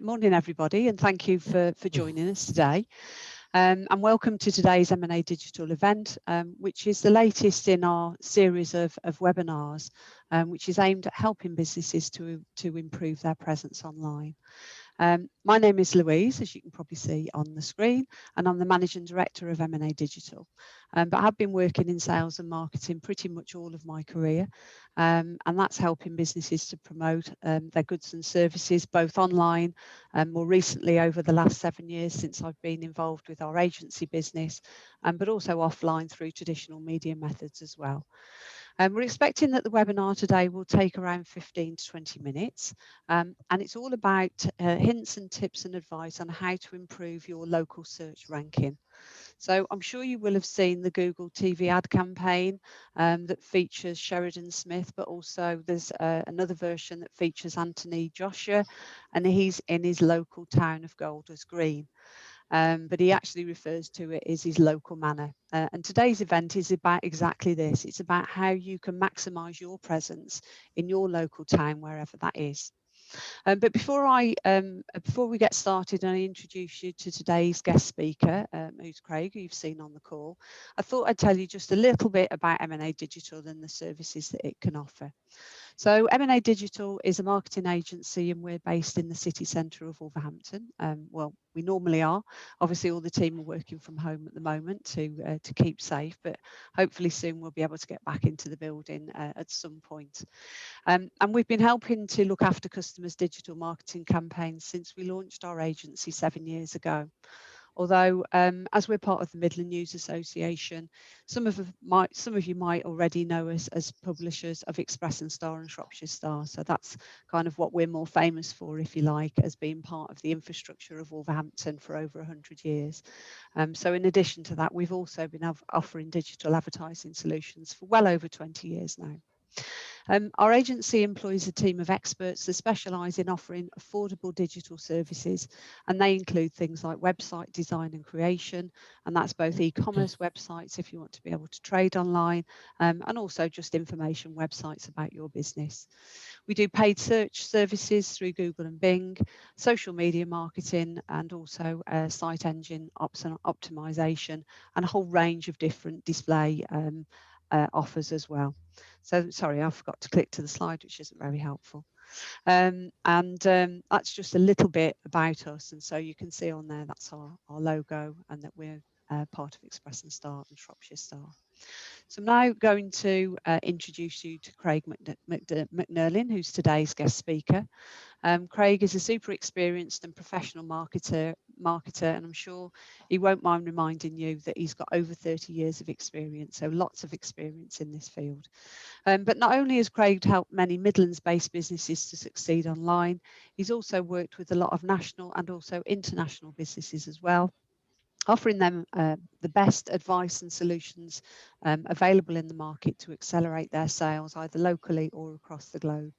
Morning everybody, and thank you for joining us today. And welcome to today's MNA Digital event, which is the latest in our series of webinars, which is aimed at helping businesses to improve their presence online. My name is Louise, as you can probably see on the screen, and I'm the Managing Director of MNA Digital. But I've been working in sales and marketing pretty much all of my career, and that's helping businesses to promote their goods and services, both online and more recently over the last 7 years since I've been involved with our agency business, but also offline through traditional media methods as well. We're expecting that the webinar today will take around 15 to 20 minutes, and it's all about hints and tips and advice on how to improve your local search ranking. So I'm sure you will have seen the Google TV ad campaign that features Sheridan Smith, but also there's another version that features Anthony Joshua, and he's in his local town of Golders Green. But he actually refers to it as his local manor. And today's event is about exactly this. It's about how you can maximise your presence in your local town, wherever that is. But before we get started and I introduce you to today's guest speaker, Louise Craig, who you've seen on the call, I thought I'd tell you just a little bit about MNA Digital and the services that it can offer. So MNA Digital is a marketing agency, and we're based in the city centre of Wolverhampton. Well, we normally are. Obviously, all the team are working from home at the moment to keep safe, but hopefully soon we'll be able to get back into the building at some point. And we've been helping to look after customers' digital marketing campaigns since we launched our agency 7 years ago. Although, as we're part of the Midland News Association, some of you might already know us as publishers of Express and Star and Shropshire Star. So that's kind of what we're more famous for, if you like, as being part of the infrastructure of Wolverhampton for over 100 years. So in addition to that, we've also been offering digital advertising solutions for well over 20 years now. Our agency employs a team of experts that specialise in offering affordable digital services, and they include things like website design and creation, and that's both e-commerce websites if you want to be able to trade online, and also just information websites about your business. We do paid search services through Google and Bing, social media marketing, and also site engine optimization, and a whole range of different display offers as well. So sorry, I forgot to click to the slide, which isn't very helpful. That's just a little bit about us, and so you can see on there that's our logo, and that we're part of Express and Star and Shropshire Star. So I'm now going to introduce you to Craig McNerlin, who's today's guest speaker. Craig is a super experienced and professional marketer, and I'm sure he won't mind reminding you that he's got over 30 years of experience, so lots of experience in this field. But not only has Craig helped many Midlands-based businesses to succeed online, he's also worked with a lot of national and also international businesses as well, offering them the best advice and solutions available in the market to accelerate their sales either locally or across the globe.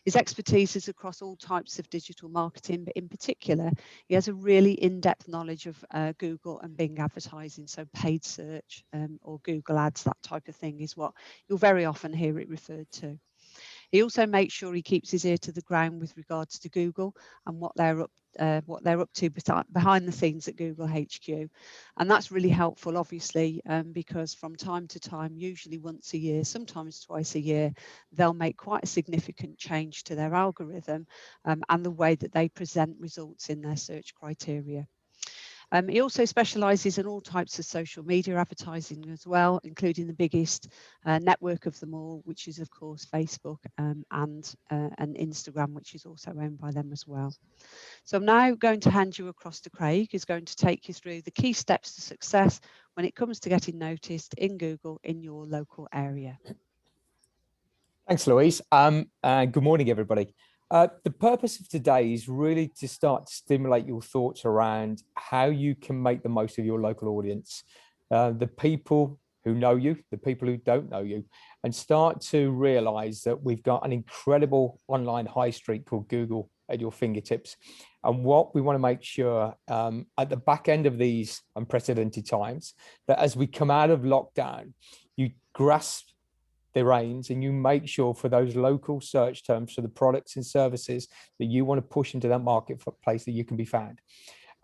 His expertise is across all types of digital marketing, but in particular, he has a really in-depth knowledge of Google and Bing advertising, so paid search or Google Ads, that type of thing is what you'll very often hear it referred to. He also makes sure he keeps his ear to the ground with regards to Google and what they're up to behind the scenes at Google HQ. And that's really helpful, obviously, because from time to time, usually once a year, sometimes twice a year, they'll make quite a significant change to their algorithm and the way that they present results in their search criteria. He also specialises in all types of social media advertising as well, including the biggest network of them all, which is, of course, Facebook and Instagram, which is also owned by them as well. So I'm now going to hand you across to Craig, who's going to take you through the key steps to success when it comes to getting noticed in Google in your local area. Thanks, Louise. Good morning, everybody. The purpose of today is really to start to stimulate your thoughts around how you can make the most of your local audience, the people who know you, the people who don't know you, and start to realize that we've got an incredible online high street called Google at your fingertips. And what we want to make sure at the back end of these unprecedented times, that as we come out of lockdown, you grasp the reins and you make sure for those local search terms for the products and services that you want to push into that marketplace that you can be found.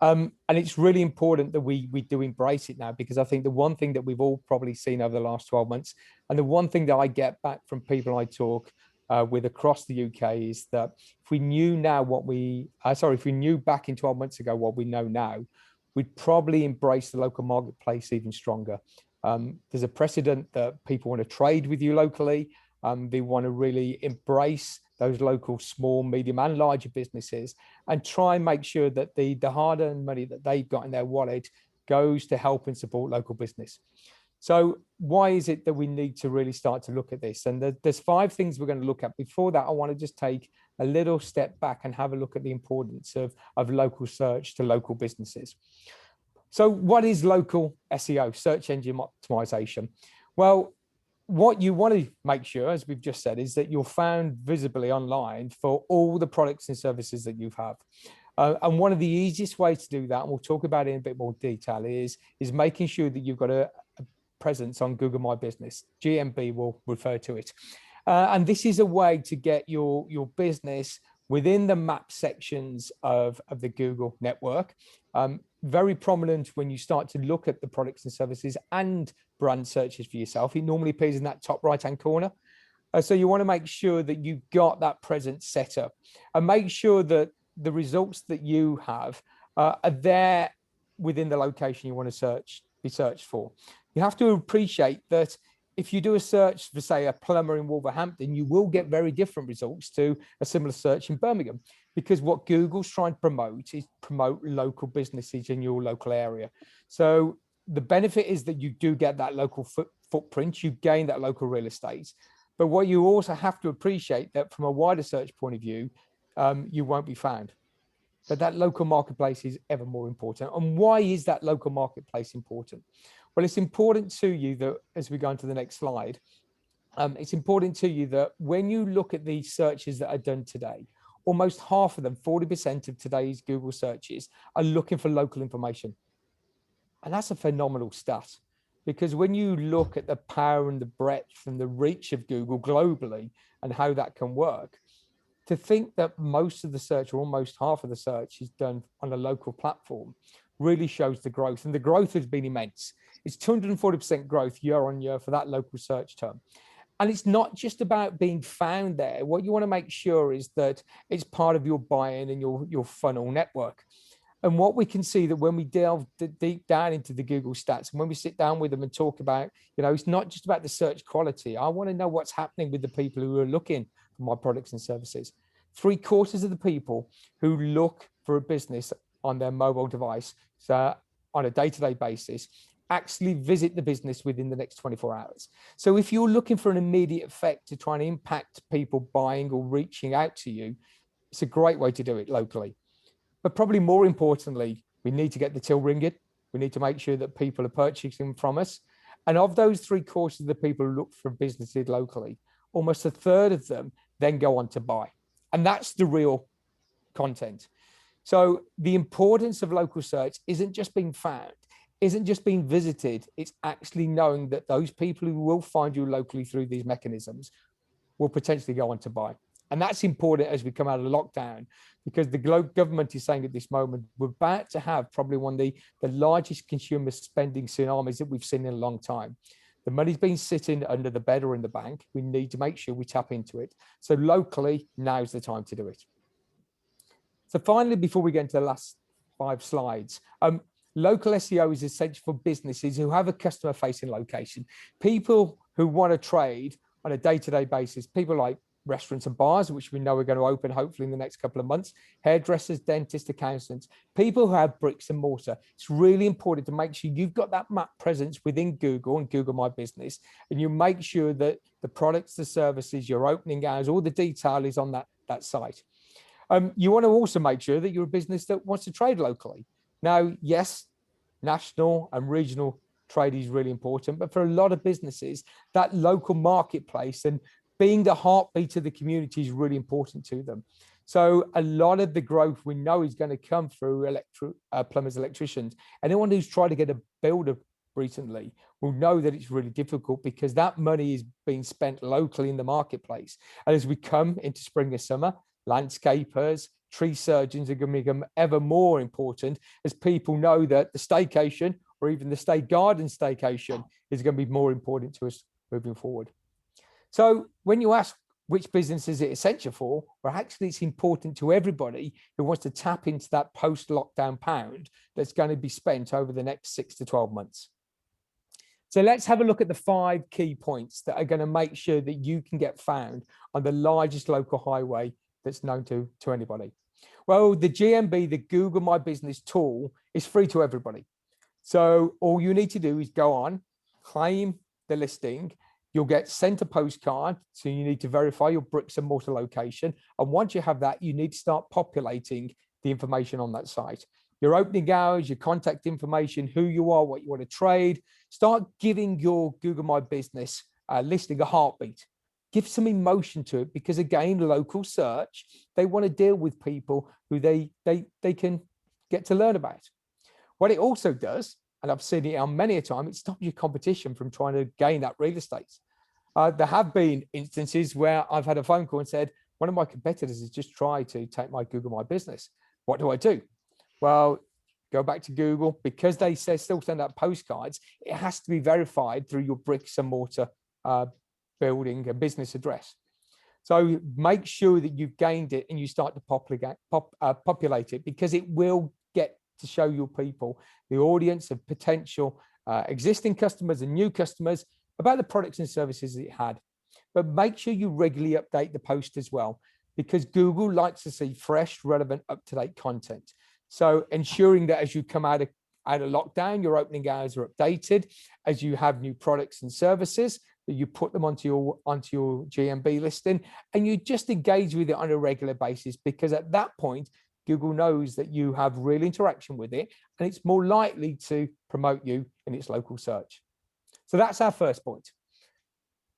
And it's really important that we do embrace it now, because I think the one thing that we've all probably seen over the last 12 months, and the one thing that I get back from people I talk with across the UK is that if we knew now what if we knew back in 12 months ago what we know now, we'd probably embrace the local marketplace even stronger. There's a precedent that people want to trade with you locally. They want to really embrace those local small, medium and larger businesses and try and make sure that the hard-earned money that they've got in their wallet goes to help and support local business. So why is it that we need to really start to look at this? And there's 5 things we're going to look at. Before that, I want to just take a little step back and have a look at the importance of local search to local businesses. So what is local SEO, search engine optimization? Well, what you want to make sure, as we've just said, is that you're found visibly online for all the products and services that you have. And one of the easiest ways to do that, and we'll talk about it in a bit more detail, is making sure that you've got a presence on Google My Business. GMB will refer to it. And this is a way to get your business within the map sections of the Google network. Very prominent when you start to look at the products and services and brand searches for yourself. It normally appears in that top right-hand corner. So you want to make sure that you've got that presence set up and make sure that the results that you have are there within the location you want to be searched for. You have to appreciate that if you do a search for, say, a plumber in Wolverhampton, you will get very different results to a similar search in Birmingham, because what Google's trying to promote is local businesses in your local area. So the benefit is that you do get that local footprint, you gain that local real estate. But what you also have to appreciate that from a wider search point of view, you won't be found. But that local marketplace is ever more important. And why is that local marketplace important? Well, it's important to you that, as we go on to the next slide, it's important to you that when you look at the searches that are done today, almost half of them, 40% of today's Google searches, are looking for local information. And that's a phenomenal stat, because when you look at the power and the breadth and the reach of Google globally and how that can work, to think that most of the search, or almost half of the search, is done on a local platform really shows the growth. And the growth has been immense. It's 240% growth year on year for that local search term. And it's not just about being found there. What you want to make sure is that it's part of your buy-in and your funnel network. And what we can see that when we delve deep down into the Google stats, and when we sit down with them and talk about, it's not just about the search quality. I want to know what's happening with the people who are looking for my products and services. 3/4 of the people who look for a business on their mobile device, so on a day-to-day basis, actually visit the business within the next 24 hours. So if you're looking for an immediate effect to try and impact people buying or reaching out to you, it's a great way to do it locally. But probably more importantly, we need to get the till ringing. We need to make sure that people are purchasing from us. And of those 3/4 of the people who look for businesses locally, almost 1/3 of them then go on to buy. And that's the real content. So the importance of local search isn't just being found, isn't just being visited. It's actually knowing that those people who will find you locally through these mechanisms will potentially go on to buy. And that's important as we come out of lockdown, because the government is saying at this moment, we're about to have probably one of the largest consumer spending tsunamis that we've seen in a long time. The money's been sitting under the bed or in the bank. We need to make sure we tap into it. So locally, now's the time to do it. So finally, before we get into the last 5 slides, local SEO is essential for businesses who have a customer-facing location. People who want to trade on a day-to-day basis, people like restaurants and bars, which we know are going to open hopefully in the next couple of months, hairdressers, dentists, accountants, people who have bricks and mortar. It's really important to make sure you've got that map presence within Google and Google My Business, and you make sure that the products, the services, your opening hours, all the detail is on that site. You want to also make sure that you're a business that wants to trade locally. Now, yes, national and regional trade is really important, but for a lot of businesses, that local marketplace and being the heartbeat of the community is really important to them. So a lot of the growth we know is going to come through plumbers, electricians. Anyone who's tried to get a builder recently will know that it's really difficult because that money is being spent locally in the marketplace. And as we come into spring and summer, landscapers, tree surgeons are going to become ever more important as people know that the staycation or even the stay garden staycation is going to be more important to us moving forward. So when you ask which business is it essential for, well, actually it's important to everybody who wants to tap into that post-lockdown pound that's going to be spent over the next 6 to 12 months. So let's have a look at the 5 key points that are going to make sure that you can get found on the largest local highway that's known to anybody. Well, the GMB, the Google My Business tool, is free to everybody. So all you need to do is go on, claim the listing. You'll get sent a postcard. So you need to verify your bricks and mortar location. And once you have that, you need to start populating the information on that site. Your opening hours, your contact information, who you are, what you want to trade. Start giving your Google My Business listing a heartbeat. Give some emotion to it because, again, local search, they want to deal with people who they can get to learn about. What it also does, and I've seen it on many a time, it stops your competition from trying to gain that real estate. There have been instances where I've had a phone call and said, one of my competitors has just tried to take my Google My Business. What do I do? Well, go back to Google. Because they still send out postcards, it has to be verified through your bricks and mortar building a business address. So make sure that you've gained it and you start to populate it, because it will get to show your people, the audience of potential existing customers and new customers, about the products and services that it had. But make sure you regularly update the post as well, because Google likes to see fresh, relevant, up-to-date content. So ensuring that as you come out of lockdown, your opening hours are updated, as you have new products and services, that you put them onto your GMB listing, and you just engage with it on a regular basis, because at that point, Google knows that you have real interaction with it, and it's more likely to promote you in its local search. So that's our first point.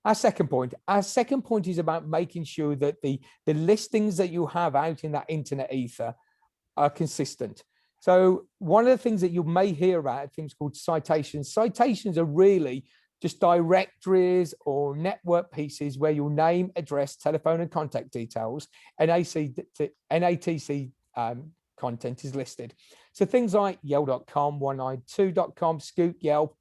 Our second point is about making sure that the listings that you have out in that internet ether are consistent. So one of the things that you may hear about, things called citations. Citations are really just directories or network pieces where your name, address, telephone, and contact details, NATC content is listed. So things like Yale.com, 192.com, Scoot, Yelp,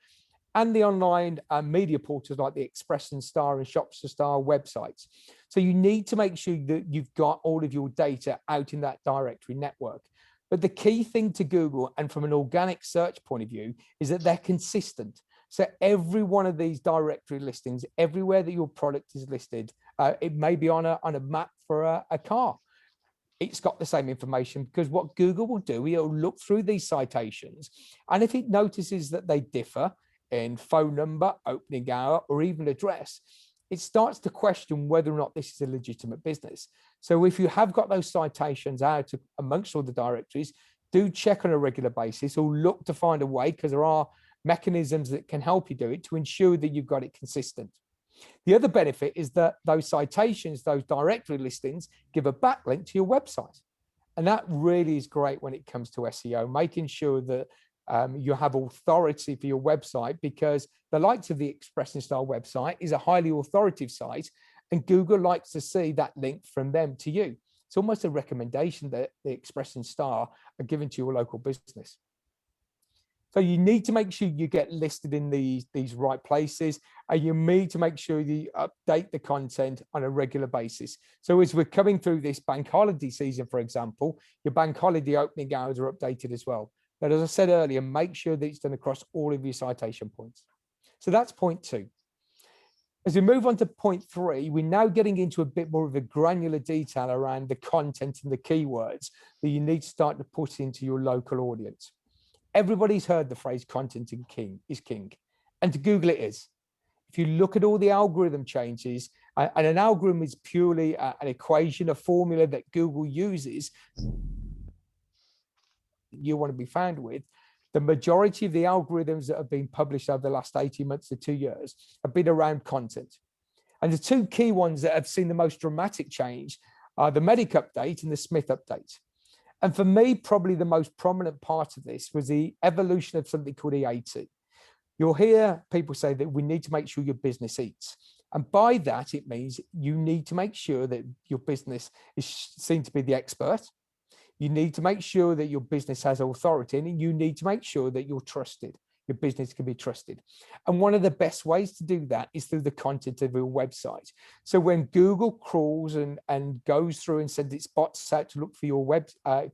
and the online media portals like the Express and Star and Shops and Star websites. So you need to make sure that you've got all of your data out in that directory network. But the key thing to Google, and from an organic search point of view, is that they're consistent. So every one of these directory listings, everywhere that your product is listed, it may be on a map for a car. It's got the same information, because what Google will do, it'll look through these citations, and if it notices that they differ in phone number, opening hour, or even address, it starts to question whether or not this is a legitimate business. So if you have got those citations out amongst all the directories, do check on a regular basis, or look to find a way, because there are mechanisms that can help you do it, to ensure that you've got it consistent. The other benefit is that those citations, those directory listings, give a backlink to your website. And that really is great when it comes to SEO, making sure that you have authority for your website, because the likes of the Express and Star website is a highly authoritative site, and Google likes to see that link from them to you. It's almost a recommendation that the Express and Star are given to your local business. So you need to make sure you get listed in these right places, and you need to make sure you update the content on a regular basis. So as we're coming through this bank holiday season, for example, your bank holiday opening hours are updated as well. But as I said earlier, make sure that it's done across all of your citation points. So that's point 2. As we move on to point 3, we're now getting into a bit more of a granular detail around the content and the keywords that you need to start to put into your local audience. Everybody's heard the phrase content is king, and to Google it is. If you look at all the algorithm changes, and an algorithm is purely an equation, a formula that Google uses you want to be found with, the majority of the algorithms that have been published over the last 18 months to 2 years have been around content. And the 2 key ones that have seen the most dramatic change are the Medic update and the Smith update. And for me, probably the most prominent part of this was the evolution of something called EAT. You'll hear people say that we need to make sure your business eats. And by that, it means you need to make sure that your business is seen to be the expert. You need to make sure that your business has authority, and you need to make sure that you're trusted. Your business can be trusted. And one of the best ways to do that is through the content of your website. So when Google crawls and goes through and sends its bots out to look for your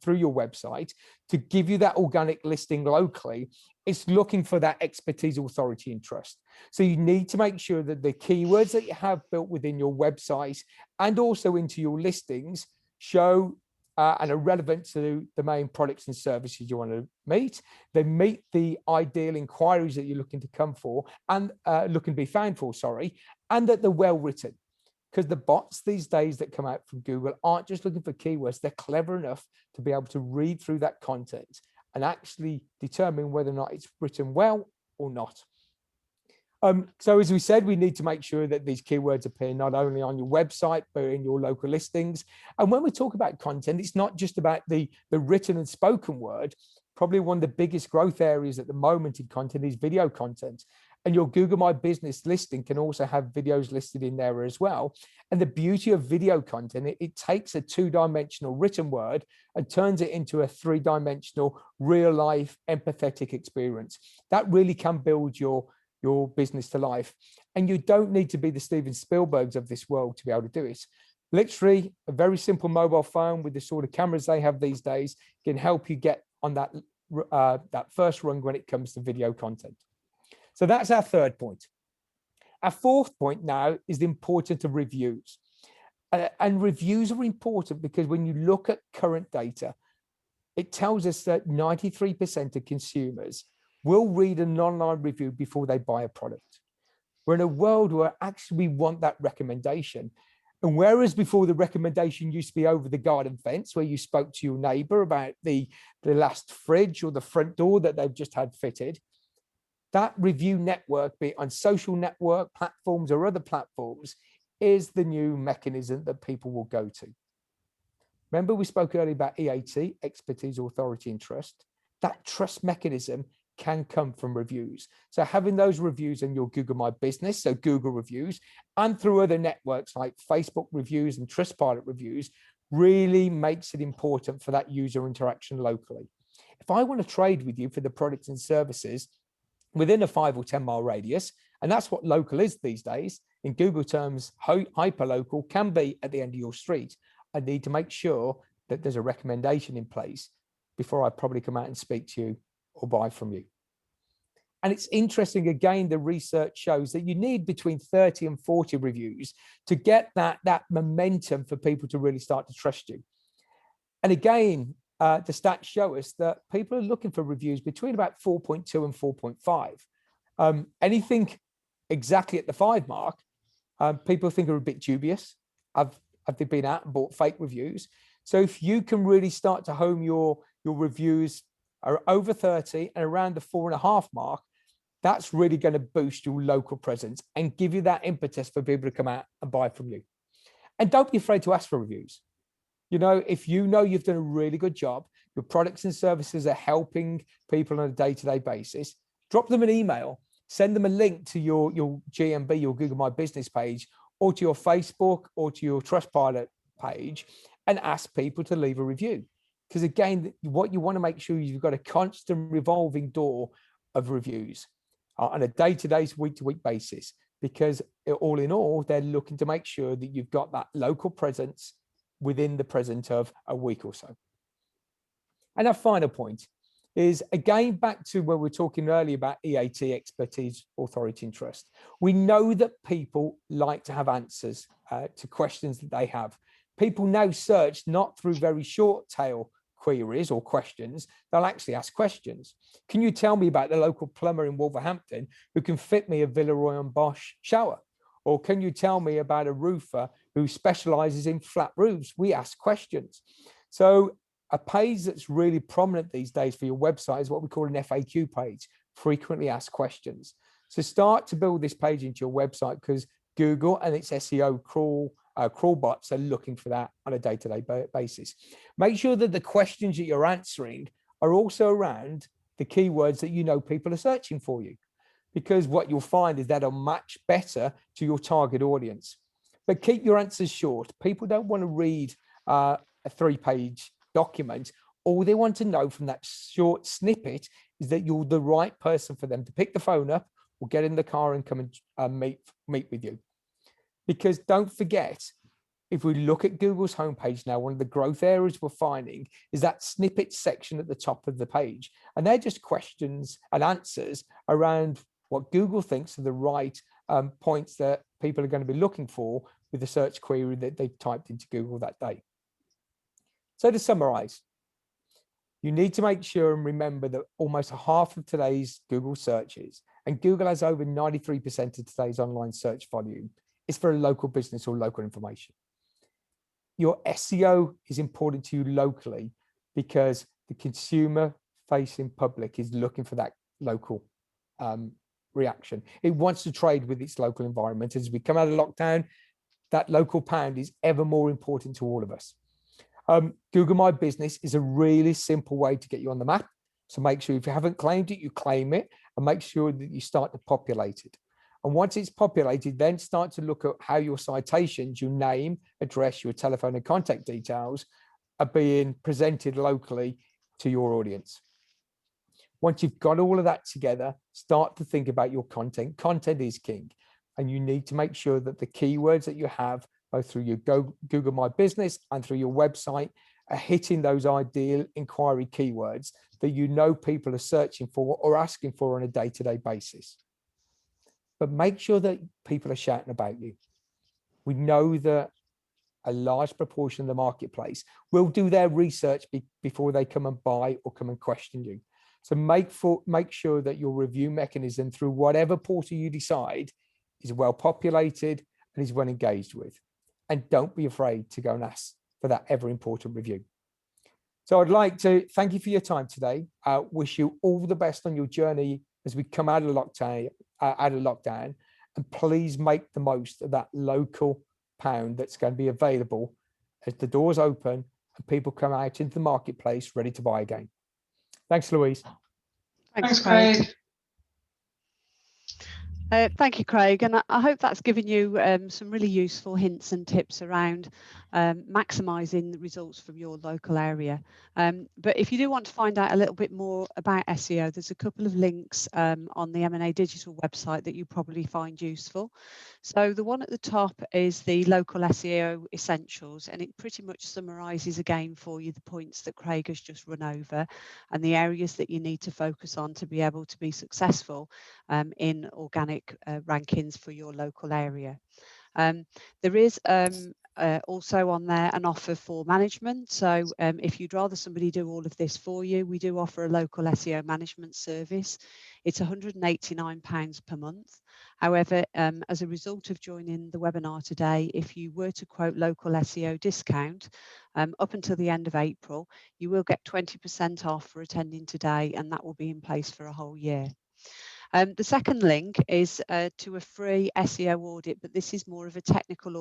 through your website to give you that organic listing locally, it's looking for that expertise, authority, and trust. So you need to make sure that the keywords that you have built within your website and also into your listings show and are relevant to the main products and services you want to meet. They meet the ideal inquiries that you're looking to come for and looking to be found for, and that they're well written. Because the bots these days that come out from Google aren't just looking for keywords, they're clever enough to be able to read through that content and actually determine whether or not it's written well or not. So as we said, we need to make sure that these keywords appear not only on your website, but in your local listings. And when we talk about content, it's not just about the written and spoken word. Probably one of the biggest growth areas at the moment in content is video content. And your Google My Business listing can also have videos listed in there as well. And the beauty of video content, it takes a two-dimensional written word and turns it into a three-dimensional, real-life, empathetic experience. That really can build your business to life. And you don't need to be the Steven Spielbergs of this world to be able to do it. Literally, a very simple mobile phone with the sort of cameras they have these days can help you get on that first rung when it comes to video content. So that's our third point. Our fourth point now is the importance of reviews. And reviews are important because when you look at current data, it tells us that 93% of consumers will read an online review before they buy a product. We're in a world where actually we want that recommendation. And whereas before the recommendation used to be over the garden fence, where you spoke to your neighbor about the last fridge or the front door that they've just had fitted, that review network, be it on social network platforms or other platforms, is the new mechanism that people will go to. Remember, we spoke earlier about EAT, expertise, authority, and trust. That trust mechanism can come from reviews. So having those reviews in your Google My Business, so Google reviews, and through other networks like Facebook reviews and Trustpilot reviews, really makes it important for that user interaction locally. If I want to trade with you for the products and services within a 5 or 10 mile radius, and that's what local is these days, in Google terms, hyperlocal can be at the end of your street, I need to make sure that there's a recommendation in place before I probably come out and speak to you or buy from you. And it's interesting, again, the research shows that you need between 30 and 40 reviews to get that momentum for people to really start to trust you. And again, the stats show us that people are looking for reviews between about 4.2 and 4.5. Anything exactly at the 5 mark, people think are a bit dubious. Have they been out and bought fake reviews? So if you can really start to home your reviews are over 30 and around the 4.5 mark, that's really going to boost your local presence and give you that impetus for people to come out and buy from you. And don't be afraid to ask for reviews. You know, if you know you've done a really good job, your products and services are helping people on a day-to-day basis, drop them an email, send them a link to your GMB, your Google My Business page, or to your Facebook or to your Trustpilot page, and ask people to leave a review. Because again, what you want to make sure is you've got a constant revolving door of reviews on a day-to-day, week-to-week basis, because all in all, they're looking to make sure that you've got that local presence within the present of a week or so. And our final point is, again, back to where we were talking earlier about EAT, expertise, authority, and trust. We know that people like to have answers to questions that they have. People now search not through very short tail queries or questions, they'll actually ask questions. Can you tell me about the local plumber in Wolverhampton who can fit me a Villeroy and Bosch shower? Or can you tell me about a roofer who specializes in flat roofs? We ask questions. So a page that's really prominent these days for your website is what we call an FAQ page, frequently asked questions. So start to build this page into your website, because Google and its SEO crawl bots are looking for that on a day-to-day basis. Make sure that the questions that you're answering are also around the keywords that you know people are searching for you. because what you'll find is that'll match better to your target audience. But keep your answers short. People don't want to read a 3-page document. All they want to know from that short snippet is that you're the right person for them to pick the phone up or get in the car and come and meet with you. Because don't forget, if we look at Google's homepage now, one of the growth areas we're finding is that snippet section at the top of the page. And they're just questions and answers around what Google thinks are the right points that people are going to be looking for with the search query that they've typed into Google that day. So to summarize, you need to make sure and remember that almost half of today's Google searches, and Google has over 93% of today's online search volume, is for a local business or local information. Your SEO is important to you locally because the consumer-facing public is looking for that local reaction. It wants to trade with its local environment. As we come out of lockdown, that local pound is ever more important to all of us. Google My Business is a really simple way to get you on the map. So make sure if you haven't claimed it, you claim it, and make sure that you start to populate it. And once it's populated, then start to look at how your citations, your name, address, your telephone and contact details are being presented locally to your audience. Once you've got all of that together, start to think about your content. Content is king, and you need to make sure that the keywords that you have, both through your Google My Business and through your website, are hitting those ideal inquiry keywords that you know people are searching for or asking for on a day-to-day basis. But make sure that people are shouting about you. We know that a large proportion of the marketplace will do their research before they come and buy or come and question you. So make sure that your review mechanism through whatever portal you decide is well populated and is well engaged with. And don't be afraid to go and ask for that ever important review. So I'd like to thank you for your time today. Wish you all the best on your journey as we come out of lockdown, and please make the most of that local pound that's going to be available as the doors open and people come out into the marketplace ready to buy again. Thanks, Louise. Thanks, Craig. Thank you, Craig, and I hope that's given you some really useful hints and tips around maximising the results from your local area. But if you do want to find out a little bit more about SEO, there's a couple of links on the MNA Digital website that you probably find useful. So the one at the top is the Local SEO Essentials, and it pretty much summarises again for you the points that Craig has just run over and the areas that you need to focus on to be able to be successful in organic rankings for your local area. There is also on there an offer for management. So if you'd rather somebody do all of this for you, we do offer a local SEO management service. It's £189 per month. However, as a result of joining the webinar today, if you were to quote local SEO discount up until the end of April, you will get 20% off for attending today, and that will be in place for a whole year. The second link is to a free SEO audit, but this is more of a technical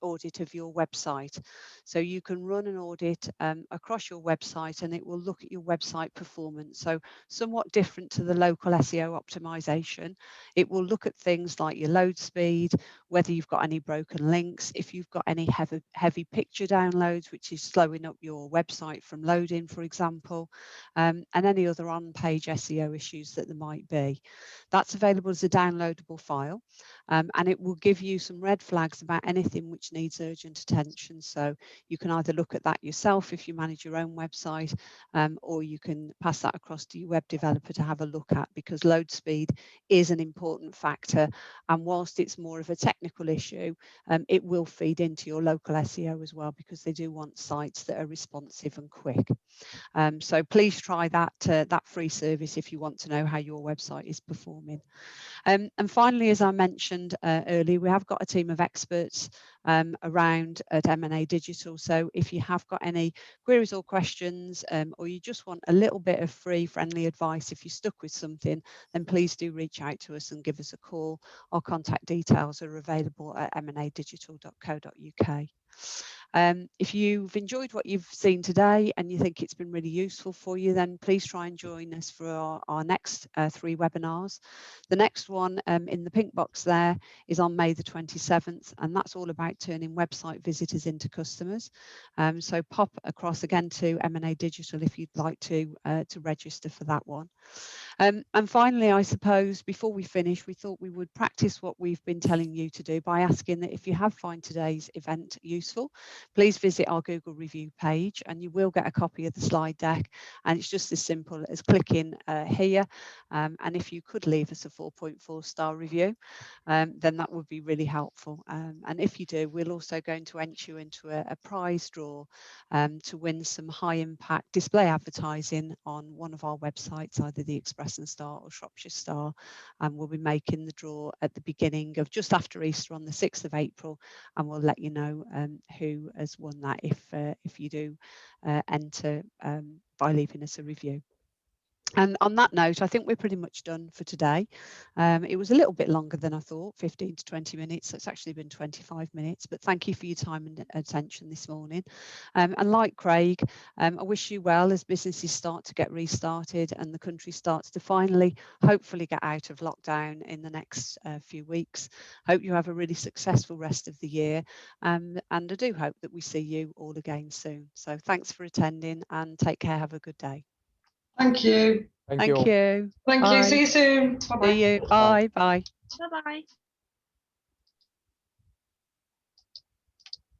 audit of your website. So you can run an audit across your website, and it will look at your website performance. So somewhat different to the local SEO optimization. It will look at things like your load speed, whether you've got any broken links, if you've got any heavy picture downloads, which is slowing up your website from loading, for example, and any other on-page SEO issues that there might be. That's available as a downloadable file, and it will give you some red flags about anything which needs urgent attention. So you can either look at that yourself if you manage your own website, or you can pass that across to your web developer to have a look at, because load speed is an important factor. And whilst it's more of a technical issue, it will feed into your local SEO as well, because they do want sites that are responsive and quick. So please try that free service if you want to know how your website is performing. And finally, as I mentioned earlier, we have got a team of experts around at MNA Digital. So if you have got any queries or questions, or you just want a little bit of free, friendly advice, if you're stuck with something, then please do reach out to us and give us a call. Our contact details are available at mnadigital.co.uk. If you've enjoyed what you've seen today and you think it's been really useful for you, then please try and join us for our next 3 webinars. The next one in the pink box there is on May the 27th, and that's all about turning website visitors into customers. So pop across again to MNA Digital if you'd like to register for that one. And finally, I suppose before we finish, we thought we would practice what we've been telling you to do by asking that if you have found today's event useful, please visit our Google review page and you will get a copy of the slide deck. And it's just as simple as clicking here. And if you could leave us a 4.4 star review, then that would be really helpful. And if you do, we're also going to enter you into a prize draw to win some high impact display advertising on one of our websites, either the Express and Star or Shropshire Star. And we'll be making the draw at the beginning of just after Easter on the 6th of April, and we'll let you know who has won that if you do enter by leaving us a review. And on that note, I think we're pretty much done for today. It was a little bit longer than I thought, 15 to 20 minutes. So it's actually been 25 minutes, but thank you for your time and attention this morning. And like Craig, I wish you well as businesses start to get restarted and the country starts to finally, hopefully get out of lockdown in the next few weeks. Hope you have a really successful rest of the year. And I do hope that we see you all again soon. So thanks for attending and take care. Have a good day. Thank you. Thank you all. You. Thank Bye. you. See you soon. Bye-bye. See you. Bye. Bye. Bye-bye.